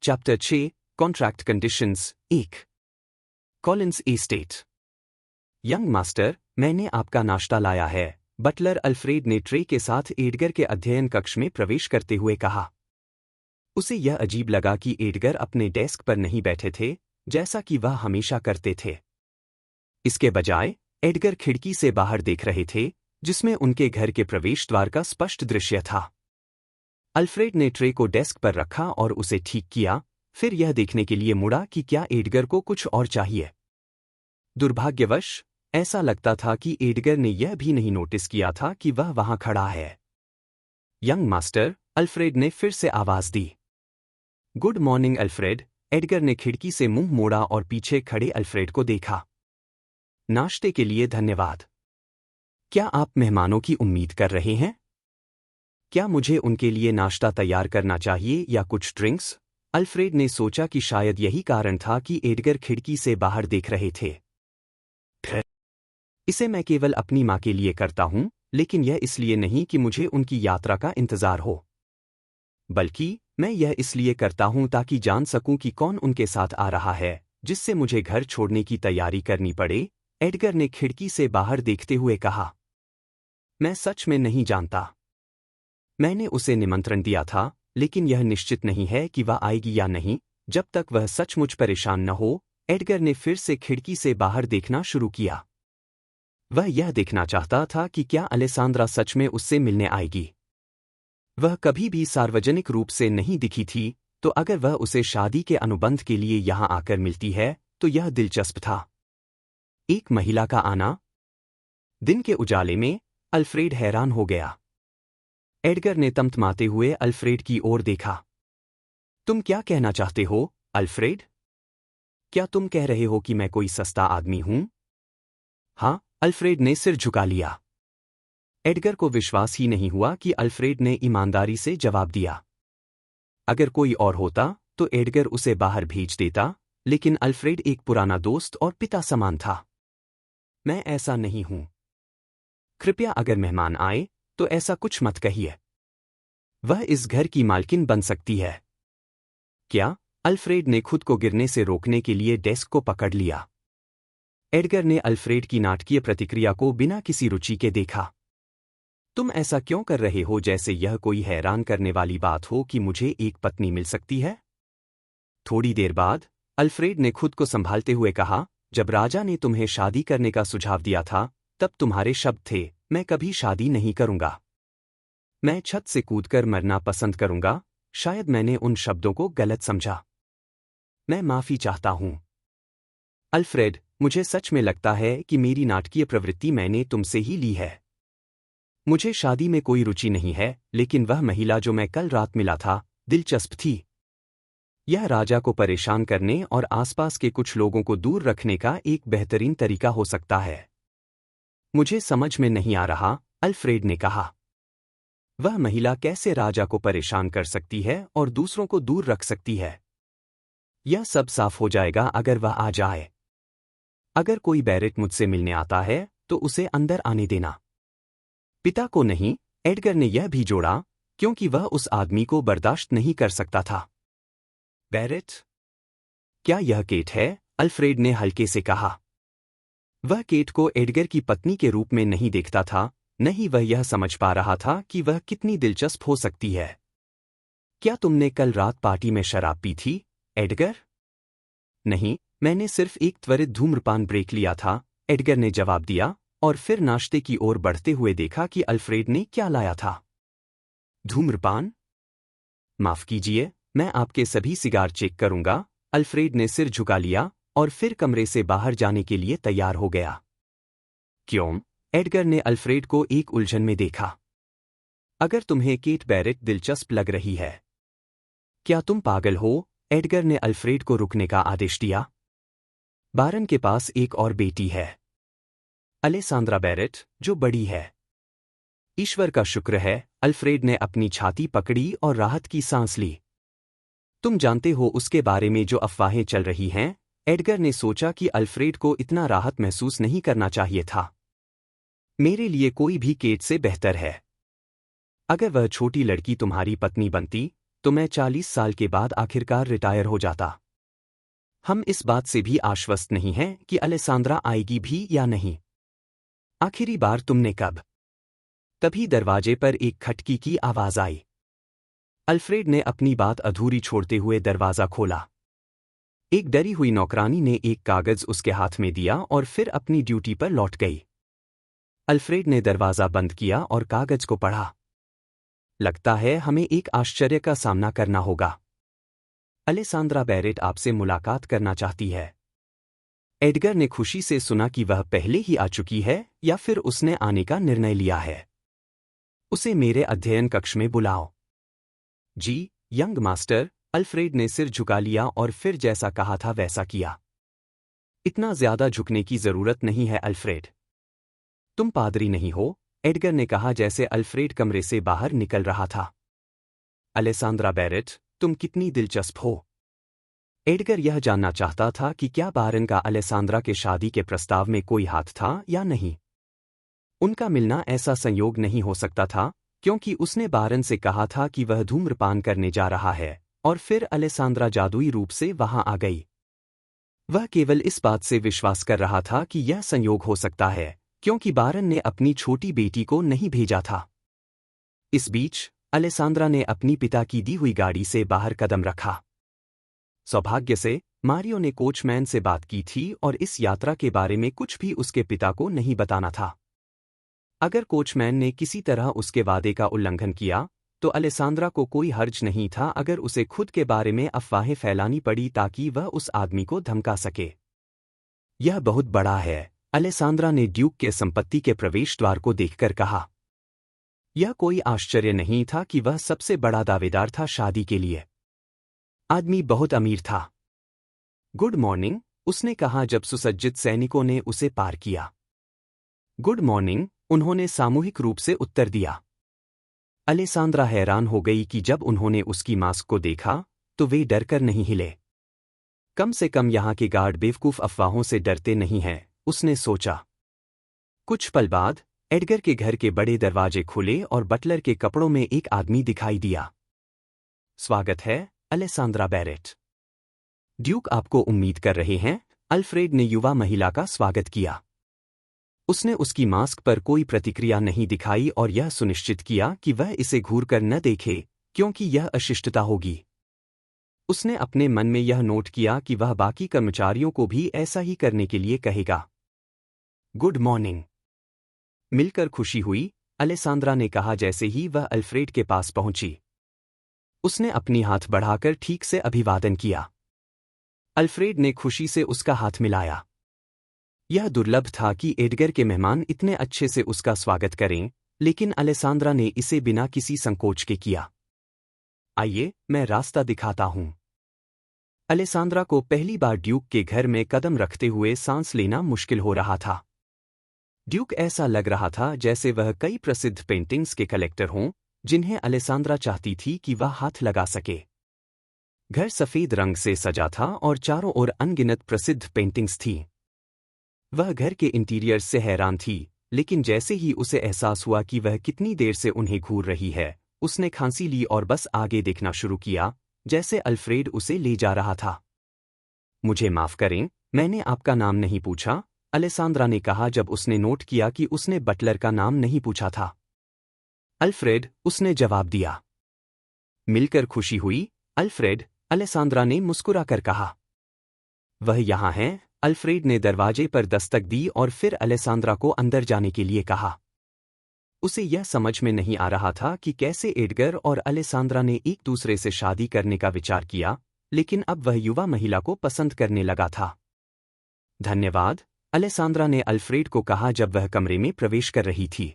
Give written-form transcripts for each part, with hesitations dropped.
Chapter 6 contract conditions 1 Collins estate. Young master, मैंने आपका नाश्ता लाया है, बटलर अल्फ्रेड ने ट्रे के साथ एडगर के अध्ययन कक्ष में प्रवेश करते हुए कहा। उसे यह अजीब लगा कि एडगर अपने डेस्क पर नहीं बैठे थे जैसा कि वह हमेशा करते थे। इसके बजाय एडगर खिड़की से बाहर देख रहे थे जिसमें उनके घर के प्रवेश द्वार का स्पष्ट दृश्य था। अल्फ्रेड ने ट्रे को डेस्क पर रखा और उसे ठीक किया, फिर यह देखने के लिए मुड़ा कि क्या एडगर को कुछ और चाहिए। दुर्भाग्यवश ऐसा लगता था कि एडगर ने यह भी नहीं नोटिस किया था कि वह वहां खड़ा है। यंग मास्टर, अल्फ्रेड ने फिर से आवाज दी। Good morning Alfred. एडगर ने खिड़की से मुंह मोड़ा और पीछे खड़े अल्फ्रेड को देखा। नाश्ते के लिए धन्यवाद। क्या आप मेहमानों की उम्मीद कर रहे हैं? क्या मुझे उनके लिए नाश्ता तैयार करना चाहिए या कुछ ड्रिंक्स? अल्फ्रेड ने सोचा कि शायद यही कारण था कि एडगर खिड़की से बाहर देख रहे थे। इसे मैं केवल अपनी मां के लिए करता हूं, लेकिन यह इसलिए नहीं कि मुझे उनकी यात्रा का इंतजार हो, बल्कि मैं यह इसलिए करता हूं ताकि जान सकूं कि कौन उनके साथ आ रहा है, जिससे मुझे घर छोड़ने की तैयारी करनी पड़े। एडगर ने खिड़की से बाहर देखते हुए कहा। मैं सच में नहीं जानता। मैंने उसे निमंत्रण दिया था, लेकिन यह निश्चित नहीं है कि वह आएगी या नहीं जब तक वह सचमुच परेशान न हो। एडगर ने फिर से खिड़की से बाहर देखना शुरू किया। वह यह देखना चाहता था कि क्या अलेसांद्रा सच में उससे मिलने आएगी। वह कभी भी सार्वजनिक रूप से नहीं दिखी थी, तो अगर वह उसे शादी के अनुबंध के लिए यहां आकर मिलती है तो यह दिलचस्प था। एक महिला का आना। दिन के उजाले में अल्फ्रेड हैरान हो गया। एडगर ने तमतमाते हुए अल्फ्रेड की ओर देखा। तुम क्या कहना चाहते हो, अल्फ्रेड? क्या तुम कह रहे हो कि मैं कोई सस्ता आदमी हूं? हाँ, अल्फ्रेड ने सिर झुका लिया। एडगर को विश्वास ही नहीं हुआ कि अल्फ्रेड ने ईमानदारी से जवाब दिया। अगर कोई और होता तो एडगर उसे बाहर भेज देता, लेकिन अल्फ्रेड एक पुराना दोस्त और पिता समान था। मैं ऐसा नहीं हूं। कृपया अगर मेहमान आए तो ऐसा कुछ मत कहिए। वह इस घर की मालकिन बन सकती है। क्या? अल्फ्रेड ने खुद को गिरने से रोकने के लिए डेस्क को पकड़ लिया। एडगर ने अल्फ्रेड की नाटकीय प्रतिक्रिया को बिना किसी रुचि के देखा। तुम ऐसा क्यों कर रहे हो जैसे यह कोई हैरान करने वाली बात हो कि मुझे एक पत्नी मिल सकती है? थोड़ी देर बाद अल्फ्रेड ने खुद को संभालते हुए कहा, जब राजा ने तुम्हें शादी करने का सुझाव दिया था तब तुम्हारे शब्द थे, मैं कभी शादी नहीं करूंगा। मैं छत से कूदकर मरना पसंद करूंगा। शायद मैंने उन शब्दों को गलत समझा। मैं माफी चाहता हूं। अल्फ्रेड, मुझे सच में लगता है कि मेरी नाटकीय प्रवृत्ति मैंने तुमसे ही ली है। मुझे शादी में कोई रुचि नहीं है, लेकिन वह महिला जो मैं कल रात मिला था, दिलचस्प थी। यह राजा को परेशान करने और आसपास के कुछ लोगों को दूर रखने का एक बेहतरीन तरीका हो सकता है। मुझे समझ में नहीं आ रहा, अल्फ्रेड ने कहा। वह महिला कैसे राजा को परेशान कर सकती है और दूसरों को दूर रख सकती है? यह सब साफ हो जाएगा अगर वह आ जाए। अगर कोई बैरेट मुझसे मिलने आता है तो उसे अंदर आने देना। पिता को नहीं, एडगर ने यह भी जोड़ा, क्योंकि वह उस आदमी को बर्दाश्त नहीं कर सकता था। बैरेट? क्या यह केट है? अल्फ्रेड ने हल्के से कहा। वह केट को एडगर की पत्नी के रूप में नहीं देखता था, नहीं वह यह समझ पा रहा था कि वह कितनी दिलचस्प हो सकती है। क्या तुमने कल रात पार्टी में शराब पी थी, एडगर? नहीं, मैंने सिर्फ एक त्वरित धूम्रपान ब्रेक लिया था, एडगर ने जवाब दिया और फिर नाश्ते की ओर बढ़ते हुए देखा कि अल्फ्रेड ने क्या लाया था। धूम्रपान? माफ कीजिए, मैं आपके सभी सिगार चेक करूंगा। अल्फ्रेड ने सिर झुका लिया और फिर कमरे से बाहर जाने के लिए तैयार हो गया। क्यों? एडगर ने अल्फ्रेड को एक उलझन में देखा। अगर तुम्हें केट बैरेट दिलचस्प लग रही है। क्या तुम पागल हो? एडगर ने अल्फ्रेड को रुकने का आदेश दिया। बारन के पास एक और बेटी है, अलेसांद्रा बैरेट, जो बड़ी है। ईश्वर का शुक्र है। अल्फ्रेड ने अपनी छाती पकड़ी और राहत की सांस ली। तुम जानते हो उसके बारे में जो अफवाहें चल रही हैं? एडगर ने सोचा कि अल्फ्रेड को इतना राहत महसूस नहीं करना चाहिए था। मेरे लिए कोई भी केट से बेहतर है। अगर वह छोटी लड़की तुम्हारी पत्नी बनती, तो मैं 40 साल के बाद आखिरकार रिटायर हो जाता। हम इस बात से भी आश्वस्त नहीं हैं कि अलेसांद्रा आएगी भी या नहीं। आखिरी बार तुमने कब? तभी दरवाजे पर एक खटकी की आवाज आई। अल्फ्रेड ने अपनी बात अधूरी छोड़ते हुए दरवाजा खोला। एक डरी हुई नौकरानी ने एक कागज उसके हाथ में दिया और फिर अपनी ड्यूटी पर लौट गई। अल्फ्रेड ने दरवाजा बंद किया और कागज को पढ़ा। लगता है हमें एक आश्चर्य का सामना करना होगा। अलेसांद्रा बैरेट आपसे मुलाकात करना चाहती है। एडगर ने खुशी से सुना कि वह पहले ही आ चुकी है या फिर उसने आने का निर्णय लिया है। उसे मेरे अध्ययन कक्ष में बुलाओ। जी, यंग मास्टर। अल्फ्रेड ने सिर झुका लिया और फिर जैसा कहा था वैसा किया। इतना ज्यादा झुकने की जरूरत नहीं है अल्फ्रेड। तुम पादरी नहीं हो, एडगर ने कहा जैसे अल्फ्रेड कमरे से बाहर निकल रहा था। अलेसांद्रा बैरेट, तुम कितनी दिलचस्प हो। एडगर यह जानना चाहता था कि क्या बारन का अलेसांद्रा के शादी के प्रस्ताव में कोई हाथ था या नहीं। उनका मिलना ऐसा संयोग नहीं हो सकता था, क्योंकि उसने बारन से कहा था कि वह धूम्रपान करने जा रहा है, और फिर अलेसांद्रा जादुई रूप से वहां आ गई। वह केवल इस बात से विश्वास कर रहा था कि यह संयोग हो सकता है, क्योंकि बारन ने अपनी छोटी बेटी को नहीं भेजा था। इस बीच अलेसांद्रा ने अपनी पिता की दी हुई गाड़ी से बाहर कदम रखा। सौभाग्य से मारियो ने कोचमैन से बात की थी और इस यात्रा के बारे में कुछ भी उसके पिता को नहीं बताना था। अगर कोचमैन ने किसी तरह उसके वादे का उल्लंघन किया, तो अलेसांद्रा को कोई हर्ज नहीं था अगर उसे खुद के बारे में अफवाहें फैलानी पड़ी ताकि वह उस आदमी को धमका सके। यह बहुत बड़ा है, अलेसांद्रा ने ड्यूक के संपत्ति के प्रवेश द्वार को देखकर कहा। यह कोई आश्चर्य नहीं था कि वह सबसे बड़ा दावेदार था शादी के लिए। आदमी बहुत अमीर था। गुड मॉर्निंग, उसने कहा जब सुसज्जित सैनिकों ने उसे पार किया। गुड मॉर्निंग, उन्होंने सामूहिक रूप से उत्तर दिया। अलेसांद्रा हैरान हो गई कि जब उन्होंने उसकी मास्क को देखा तो वे डरकर नहीं हिले। कम से कम यहाँ के गार्ड बेवकूफ अफवाहों से डरते नहीं हैं, उसने सोचा। कुछ पल बाद एडगर के घर के बड़े दरवाजे खुले और बटलर के कपड़ों में एक आदमी दिखाई दिया। स्वागत है, अलेसांद्रा बैरेट। ड्यूक आपको उम्मीद कर रहे हैं, अल्फ्रेड ने युवा महिला का स्वागत किया। उसने उसकी मास्क पर कोई प्रतिक्रिया नहीं दिखाई और यह सुनिश्चित किया कि वह इसे घूरकर न देखे, क्योंकि यह अशिष्टता होगी। उसने अपने मन में यह नोट किया कि वह बाकी कर्मचारियों को भी ऐसा ही करने के लिए कहेगा। Good morning. मिलकर खुशी हुई, अलेसांद्रा ने कहा जैसे ही वह अल्फ्रेड के पास पहुंची। उसने अपनी हाथ बढ़ाकर ठीक से अभिवादन किया। अल्फ्रेड ने खुशी से उसका हाथ मिलाया। यह दुर्लभ था कि एडगर के मेहमान इतने अच्छे से उसका स्वागत करें, लेकिन अलेसांद्रा ने इसे बिना किसी संकोच के किया। आइए, मैं रास्ता दिखाता हूं। अलेसांद्रा को पहली बार ड्यूक के घर में कदम रखते हुए सांस लेना मुश्किल हो रहा था। ड्यूक ऐसा लग रहा था जैसे वह कई प्रसिद्ध पेंटिंग्स के कलेक्टर हों, जिन्हें अलेसांद्रा चाहती थी कि वह हाथ लगा सके। घर सफेद रंग से सजा था और चारों ओर अनगिनत प्रसिद्ध पेंटिंग्स थीं। वह घर के इंटीरियर से हैरान थी, लेकिन जैसे ही उसे एहसास हुआ कि वह कितनी देर से उन्हें घूर रही है, उसने खांसी ली और बस आगे देखना शुरू किया, जैसे अल्फ्रेड उसे ले जा रहा था। मुझे माफ करें, मैंने आपका नाम नहीं पूछा, अलेसांद्रा ने कहा जब उसने नोट किया कि उसने बटलर का नाम नहीं पूछा था। अल्फ्रेड, उसने जवाब दिया। मिलकर खुशी हुई, अल्फ्रेड, अलेसांद्रा ने मुस्कुराकर कहा। वह यहाँ हैं, अल्फ्रेड ने दरवाजे पर दस्तक दी और फिर अलेसांद्रा को अंदर जाने के लिए कहा। उसे यह समझ में नहीं आ रहा था कि कैसे एडगर और अलेसांद्रा ने एक दूसरे से शादी करने का विचार किया, लेकिन अब वह युवा महिला को पसंद करने लगा था। धन्यवाद, अलेसांद्रा ने अल्फ्रेड को कहा जब वह कमरे में प्रवेश कर रही थी।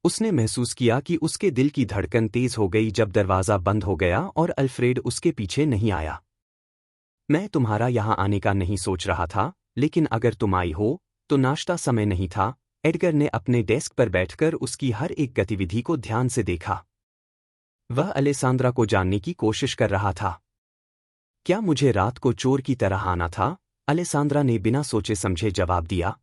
उसने महसूस किया कि उसके दिल की धड़कन तेज हो गई जब दरवाज़ा बंद हो गया और अल्फ्रेड उसके पीछे नहीं आया। मैं तुम्हारा यहाँ आने का नहीं सोच रहा था, लेकिन अगर तुम आई हो, तो नाश्ता समय नहीं था। एडगर ने अपने डेस्क पर बैठकर उसकी हर एक गतिविधि को ध्यान से देखा। वह अलेसांद्रा को जानने की कोशिश कर रहा था। क्या मुझे रात को चोर की तरह आना था? अलेसांद्रा ने बिना सोचे समझे जवाब दिया।